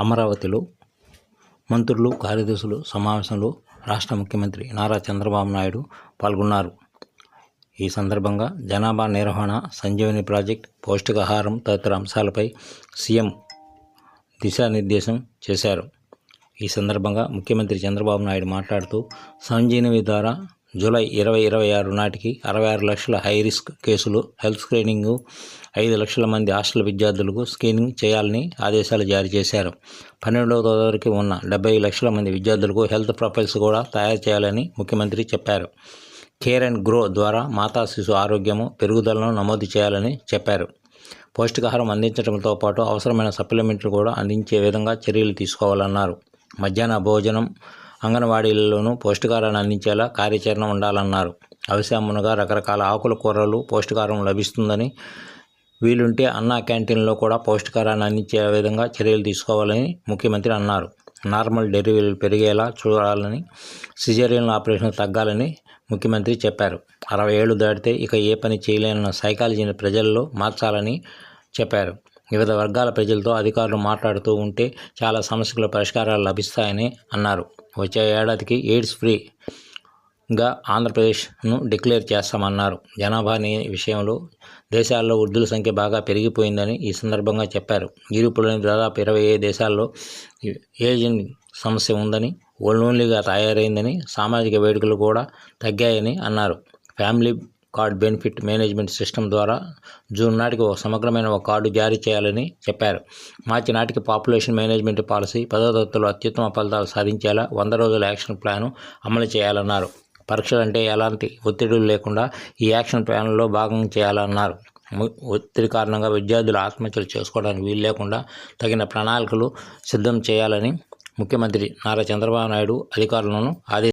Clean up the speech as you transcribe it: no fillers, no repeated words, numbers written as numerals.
అమరావతిలో మంత్రులు, కార్యదర్శుల సమావేశంలో రాష్ట్ర ముఖ్యమంత్రి నారా చంద్రబాబు నాయుడు పాల్గొన్నారు. ఈ సందర్భంగా జనాభా నిర్వహణ, సంజీవని ప్రాజెక్టు, పౌష్టికాహారం తదితర అంశాలపై సీఎం దిశానిర్దేశం చేశారు. ఈ సందర్భంగా ముఖ్యమంత్రి చంద్రబాబు నాయుడు మాట్లాడుతూ, సంజీవని ద్వారా జూలై 2026 నాటికి 66 లక్షల హైరిస్క్ కేసులు హెల్త్ స్క్రీనింగ్, 5 లక్షల మంది హాస్టల్ విద్యార్థులకు స్క్రీనింగ్ చేయాలని ఆదేశాలు జారీ చేశారు. 12వ తరగతికి ఉన్న 70 లక్షల మంది విద్యార్థులకు హెల్త్ ప్రొఫైల్స్ కూడా తయారు చేయాలని ముఖ్యమంత్రి చెప్పారు. కేర్ అండ్ గ్రో ద్వారా మాతా శిశు ఆరోగ్యము, పెరుగుదలను నమోదు చేయాలని చెప్పారు. పౌష్టికాహారం అందించడంతో పాటు అవసరమైన సప్లిమెంట్లు కూడా అందించే విధంగా చర్యలు తీసుకోవాలన్నారు. మధ్యాహ్న భోజనం, అంగన్వాడీలలోనూ పౌష్టికాహారాన్ని అందించేలా కార్యాచరణ ఉండాలన్నారు. అవిసె మునగ, రకరకాల ఆకుల కూరలు పౌష్టికాహారం లభిస్తుందని, వీలుంటే అన్నా క్యాంటీన్లో కూడా పౌష్టికాహారాన్ని అందించే విధంగా చర్యలు తీసుకోవాలని ముఖ్యమంత్రి అన్నారు. నార్మల్ డెలివరీలు పెరిగేలా చూడాలని, సిజేరియన్ ఆపరేషన్లు తగ్గాలని ముఖ్యమంత్రి చెప్పారు. 60 ఏళ్లు దాటితే ఇక ఏ పని చేయలేనన్న సైకాలజీని ప్రజల్లో మార్చాలని చెప్పారు. వివిధ వర్గాల ప్రజలతో అధికారులు మాట్లాడుతూ ఉంటే చాలా సమస్యలకు పరిష్కారాలు లభిస్తాయని అన్నారు. వచ్చే ఏడాదికి ఎయిడ్స్ ఫ్రీగా ఆంధ్రప్రదేశ్ను డిక్లేర్ చేస్తామన్నారు. జనాభా విషయంలో దేశాల్లో వృద్ధుల సంఖ్య బాగా పెరిగిపోయిందని ఈ సందర్భంగా చెప్పారు. యూరోప్లోని దాదాపు 20 దేశాల్లో ఏజింగ్ సమస్య ఉందని, ఓన్లీగా తయారైందని, సామాజిక వేడుకలు కూడా తగ్గాయని అన్నారు. Family card benefit management system ద్వారా జూన్ నాటికి ఒక సమగ్రమైన కార్డు జారీ చేయాలని చెప్పారు. మార్చి నాటికి పాపులేషన్ మేనేజ్మెంట్ పాలసీ, 10వ తరగతిలో అత్యుత్తమ ఫలితాలు సాధించేలా 100 రోజుల యాక్షన్ ప్లాను అమలు చేయాలన్నారు. పరీక్షలంటే ఎలాంటి ఒత్తిడులు లేకుండా ఈ యాక్షన్ ప్లాన్లో భాగం చేయాలన్నారు. ఒత్తిడి కారణంగా విద్యార్థులు ఆత్మహత్యలు చేసుకోవడానికి వీలు లేకుండా తగిన ప్రణాళికలు సిద్ధం చేయాలని ముఖ్యమంత్రి నారా చంద్రబాబు నాయుడు అధికారులను